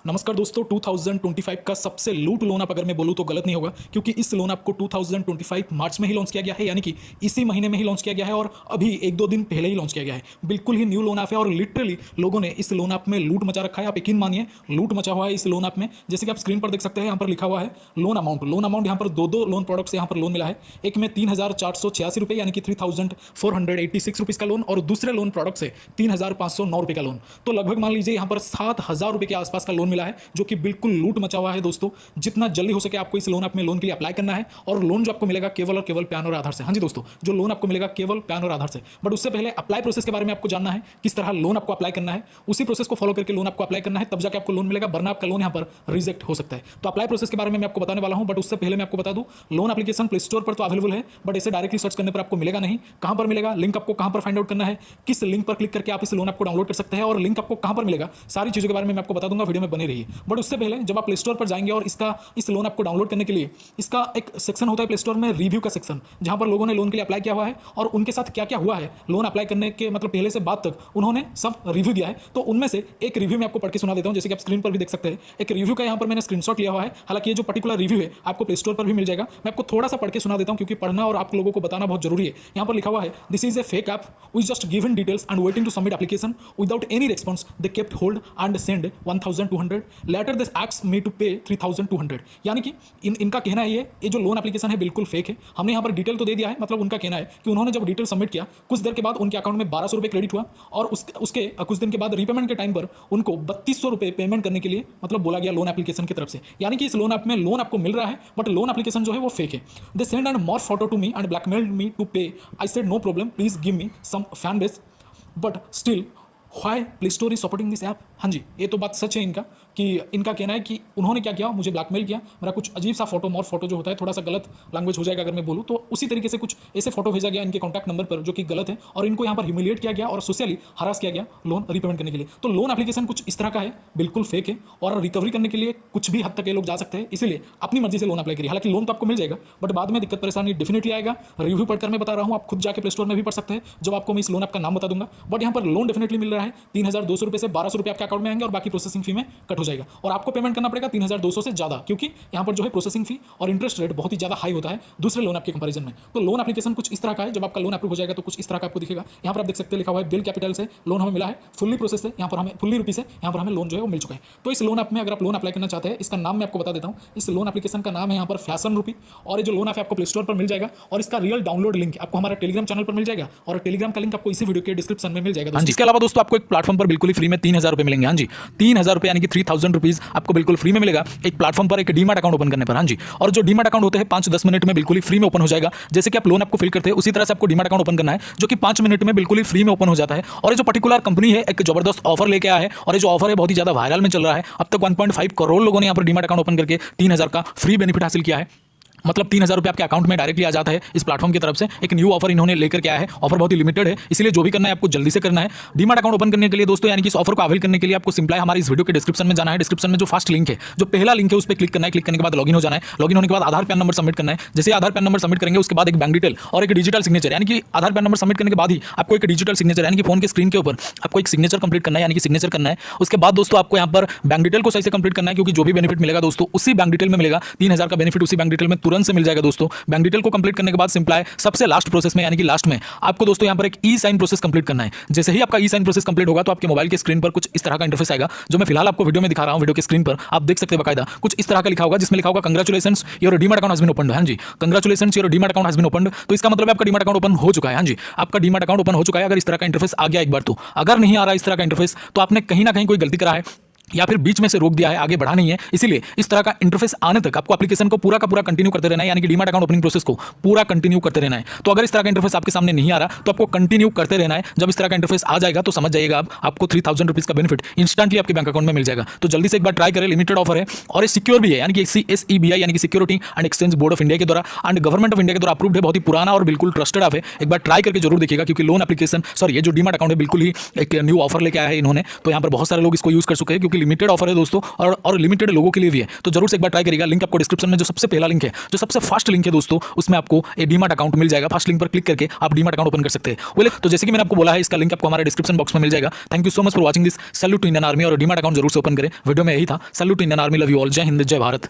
नमस्कार दोस्तों, 2025 का सबसे लूट लोन आप अगर मैं बोलूं तो गलत नहीं होगा, क्योंकि इस लोन आपको 2025 मार्च में ही लॉन्च किया गया है, यानी कि इसी महीने में ही लॉन्च किया गया है और अभी एक दो दिन पहले ही लॉन्च किया गया है। बिल्कुल ही न्यू लोन ऐप है और लिटरली लोगों ने इस लोन ऐप में लूट मचा रखा है। आप यकीन मानिए, लूट मचा हुआ है इस लोन ऐप में। जैसे कि आप स्क्रीन पर देख सकते हैं, यहाँ पर लिखा हुआ है लोन अमाउंट यहाँ पर दो लोन प्रोडक्ट्स यहाँ पर लोन मिला है। एक में 3,486 रुपये यानी कि 3,486 रुपीज़ का लोन, और दूसरे लोन प्रोडक्ट से 3,509 रुपये का लोन। तो लगभग मान लीजिए यहाँ पर 7,000 रुपये के आसपास का लोन मिला है, जो कि बिल्कुल लूट मचा हुआ है दोस्तों। जितना जल्दी हो सके आपको इस लोन ऐप में लोन के लिए अप्लाई करना है, और लोन जो आपको मिलेगा केवल और केवल पैन और आधार से। हाँ जी दोस्तों, जो लोन आपको मिलेगा केवल पैन और आधार से। बट उससे पहले अप्लाई प्रोसेस के बारे में आपको जानना है, किस तरह लोन आपको अप्लाई करना है। उसी प्रोसेस को फॉलो करके लोन आपको अप्लाई करना है, तब जाके आपको लोन मिलेगा, वरना आपका लोन यहाँ पर रिजेक्ट हो सकता है। तो अप्लाई प्रोसेस के बारे में मैं आपको बताने वाला हूँ, बट उससे पहले मैं आपको बता दूँ, लोन एप्लीकेशन प्ले स्टोर पर तो अवेलेबल है, बट इसे डायरेक्टली सर्च करने पर आपको मिलेगा नहीं। कहाँ पर मिलेगा, लिंक आपको कहाँ पर फाइंड आउट करना है, किस लिंक पर क्लिक करके आप इस लोन ऐप को डाउनलोड कर सकते हैं, और लिंक आपको कहाँ पर मिलेगा, सारी चीज़ों के बारे में मैं आपको बता दूंगा। वीडियो में बने रहिए। बट उससे पहले जब आप प्ले स्टोर पर जाएंगे और इस लोन ऐप को डाउनलोड करने के लिए इसका एक सेक्शन होता है प्ले स्टोर में, रिव्यू का सेक्शन, जहां पर लोगों ने लोन के लिए अप्लाई किया हुआ है और उनके साथ क्या क्या हुआ है लोन अप्लाई करने के मतलब पहले से बाद तक उन्होंने सब रिव्यू दिया है। तो उनमें से एक रिव्यू मैं आपको पढ़ के सुना देता हूं। जैसे कि आप स्क्रीन पर भी देख सकते हैं, एक रिव्यू का यहाँ पर मैंने स्क्रीनशॉट लिया हुआ है। हालांकि ये जो पर्टिकुलर रिव्यू है आपको प्ले स्टोर पर भी मिल जाएगा। मैं आपको थोड़ा सा पढ़ के सुना देता हूं, क्योंकि पढ़ना और आप लोगों को बताना बहुत जरूरी है। यहाँ पर लिखा हुआ है, this is a fake app, we just given details and waiting to submit application without any response, they kept hold and send 1,200 letter, this acts me to pay 3,200। यानी कि इनका कहना है ये जो लोन एप्लीकेशन है बिल्कुल फेक है। हमने यहाँ पर डिटेल तो दे दिया है, मतलब उनका कहना है कि उन्होंने जब डिटेल सबमिट किया, कुछ देर के बाद उनके अकाउंट में 1,200 रुपये क्रेडिट हुआ, और उसके कुछ दिन के बाद रीपेमेंट के टाइम पर उनको 3,200 रुपये पेमेंट करने के लिए मतलब बोला गया लोन एप्लीकेशन की तरफ से। यानी कि इस लोन ऐप में लोन आपको मिल रहा है, बट लोन एप्लीकेशन जो है वो फेक है। They send and more photo to me and blackmailed me to pay. I said no problem, please give me some fan base, but still why Play Store is supporting this app. हाँ जी, ये तो बात सच है इनका, कि इनका कहना है कि उन्होंने क्या किया, मुझे ब्लैकमेल किया, मेरा कुछ अजीब सा फोटो, मोर फोटो जो होता है, थोड़ा सा गलत लैंग्वेज हो जाएगा अगर मैं बोलूँ तो, उसी तरीके से कुछ ऐसे फोटो भेजा गया इनके कॉन्टैक्ट नंबर पर, जो कि गलत है, और इनको यहाँ पर ह्यूमिलिएट किया गया और सोशली हरास किया गया लोन रिपेमेंट करने के लिए। तो लोन एप्लीकेशन कुछ इस तरह का है, बिल्कुल फेक है, और रिकवरी करने के लिए कुछ भी हद तक ये लोग जा सकते हैं। इसीलिए अपनी मर्जी से लोन अप्लाई करिए। हालांकि लोन तो आपको मिल जाएगा, बट बाद में दिक्कत परेशानी डेफिनेटली आएगा। रिव्यू पढ़कर मैं बता रहा हूँ, आप खुद जाके प्ले स्टोर में भी पढ़ सकते हैं, जब आपको मैं इस लोन ऐप का नाम बता दूंगा। बट यहाँ पर लोन डेफिनेटली मिल रहा है। 3,200 रुपये से 1,200 रुपये आपके अकाउंट में आएंगे, और बाकी प्रोसेसिंग फी में कट हो जाएगा, और आपको पेमेंट करना पड़ेगा 3,200 से ज़्यादा, क्योंकि यहाँ पर जो है प्रोसेसिंग फी और इंटरेस्ट रेट बहुत ही ज़्यादा हाई होता है दूसरे लोन ऐप के कंपैरिजन में। तो लोन एप्लीकेशन कुछ इस तरह का है। जब आपका लोन अप्रूव हो जाएगा तो कुछ इस तरह का आपको दिखेगा। यहाँ पर आप देख सकते हैं, लिखा हुआ है बिल कैपिटल से लोन हमें मिला है, फुल्ली प्रोसेस से, यहाँ पर हमें फुल्ली रुपी से यहाँ पर हमें लोन जो है वो मिल चुका है। तो इस लोन ऐप में अगर आप लोन अप्लाई करना चाहते हैं, इसका नाम मैं आपको बता देता हूँ। इस लोन एप्लीकेशन का नाम है यहाँ पर फैशन रुपी, और ये जो लोन ऐप आपको प्ले स्टोर पर मिल जाएगा, और इसका रियल डाउनलोड लिंक आपको हमारा टेलीग्राम चैनल पर मिल जाएगा, और टेलीग्राम का लिंक आपको इसी वीडियो के डिस्क्रिप्शन में मिल जाएगा। इसके अलावा दोस्तों आपको एक प्लेटफॉर्म पर बिल्कुल फ्री में 3,000 रुपये मिलेंगे। हाँ जी, 3,000 रुपये यानी कि 3,000 रुपीज आपको बिल्कुल फ्री में मिलेगा एक प्लेटफॉर्म पर, एक डीमैट अकाउंट ओपन करने पर। हाँ जी, और जो डीमैट अकाउंट होते हैं 5-10 मिनट में बिल्कुल ही फ्री में ओपन हो जाएगा। जैसे कि आप लोन आपको फिल करते हैं, उसी तरह से आपको डीमैट अकाउंट ओपन करना है, जो कि 5 मिनट में बिल्कुल ही फ्री में ओपन हो जाता है। और ये जो पर्टिकुलर कंपनी है, एक जबरदस्त ऑफर लेके आया है, और ये जो ऑफर है बहुत ही ज्यादा वायरल में चल रहा है। अब तक 1.5 करोड़ लोगों ने यहाँ पर डीमैट अकाउंट ओपन करके 3,000 का फ्री बेनिफिट हासिल किया है। मतलब 3,000 रुपये आपके अकाउंट में डायरेक्टली आ जाता है इस प्लेटफॉर्म की तरफ से। एक न्यू ऑफर इन्होंने लेकर के आया है। ऑफर बहुत ही लिमिटेड है, इसलिए जो भी करना है आपको जल्दी से करना है। डीमैट अकाउंट ओपन करने के लिए दोस्तों, यानी कि इस ऑफर को अवेल करने के लिए आपको सिंपल हमारे इस वीडियो के डिस्क्रिप्शन में जाना है। डिस्क्रिप्शन में जो फर्स्ट लिंक है, जो पहला लिंक है, उस पर क्लिक करना है। क्लिक करने के बाद लॉगिन हो जाना है। लॉगिन होने के बाद आधार पैन नंबर सबमिट करना है। जैसे आधार पैन नंबर सबमिट करेंगे, उसके बाद एक बैंक डिटेल और एक डिजिटल सिग्नेचर, यानी कि आधार पैन नंबर सबमिट करने के बाद ही आपको एक डिजिटल सिग्नेचर, यानी कि फोन के स्क्रीन के ऊपर आपको एक सिग्नेचर कंप्लीट करना है, यानी कि सिग्नेचर करना है। उसके बाद दोस्तों आपको यहाँ पर बैंक डिटेल को सही से कंप्लीट करना है, क्योंकि जो भी बेनिफिट मिलेगा दोस्तों उसी बैंक डिटेल में मिलेगा। 3,000 का बेनिफिट उसी बैंक डिटेल में तुरंत से मिल जाएगा दोस्तों। बैंक डिटेल को कंप्लीट करने के बाद सिंपल है, सबसे लास्ट प्रोसेस में, यानी कि लास्ट में आपको दोस्तों यहाँ पर एक ई साइन प्रोसेस कंप्लीट करना है। जैसे ही आपका ई साइन प्रोसेस कंप्लीट होगा तो आपके मोबाइल के स्क्रीन पर कुछ इस तरह का इंटरफेस आएगा, जो मैं फिलहाल आपको वीडियो में दिखा रहा हूं। वीडियो के स्क्रीन पर आप देख सकते हैं बकायदा कुछ इस तरह का लिखा होगा, जिसमें लिखा होगा congratulations your demat account has been opened. हाँ जी, congratulations your demat account has been opened. तो इसका मतलब आपका डीमैट अकाउंट ओपन हो चुका है। हाँ जी, आपका डीमैट अकाउंट ओपन हो चुका है। अगर इस तरह का इंटरफेस आ गया एक बार तो, अगर नहीं आ रहा इस तरह का इंटरफेस, तो आपने कहीं ना कहीं कोई गलती करा है, या फिर बीच में से रोक दिया है, आगे बढ़ा नहीं है। इसीलिए इस तरह का इंटरफेस आने तक आपको एप्लीकेशन को पूरा का पूरा कंटिन्यू करते रहना है, यानी कि डीमैट अकाउंट ओपनिंग प्रोसेस को पूरा कंटिन्यू करते रहना है। तो अगर इस तरह का इंटरफेस आपके सामने नहीं आ रहा तो आपको कंटिन्यू करते रहना है। जब इस तरह का इंटरफेस आ जाएगा तो समझ जाइएगा आपको 3,000 रुपीज का बेनिफिट इंस्टेंटली आपके बैंक अकाउंट में मिल जाएगा। तो जल्दी से एक बार ट्राई करें, लिमिटेड ऑफर है और ये सिक्योर भी है, यानी कि SEBI यानी कि security and exchange board of India के द्वारा एंड गवर्नमेंट ऑफ इंडिया के द्वारा अप्रूव्ड है। बहुत ही पुराना और बिल्कुल ट्रस्टेड ऐप है। एक बार ट्राई करके जरूर देखिएगा, क्योंकि लोन एप्लीकेशन ये जो डीमैट अकाउंट है बिल्कुल ही एक न्यू ऑफर लेके आया है इन्होंने। तो यहाँ पर बहुत सारे लोग इसको यूज कर चुके हैं, क्योंकि क्योंकि लिमिटेड ऑफर है दोस्तों, और लिमिटेड लोगों के लिए भी है, तो जरूर से एक बार ट्राई करिएगा। लिंक आपको डिस्क्रिप्शन में जो सबसे पहला लिंक है, जो सबसे फास्ट लिंक है दोस्तों, उसमें आपको एक डीमैट अकाउंट मिल जाएगा। फर्स्ट लिंक पर क्लिक करके आप डीमैट अकाउंट ओपन कर सकते हैं। बोले तो जैसे कि मैंने आपको बोला है, इसका लिंक आपको हमारे डिस्क्रिप्शन बॉक्स में मिल जाएगा। Thank you so much for watching this. Salute to Indian army, और डीमैट अकाउंट जरूर से ओपन करें। वीडियो में यही था। Salute to Indian army, love you all, जय हिंद, जय भारत।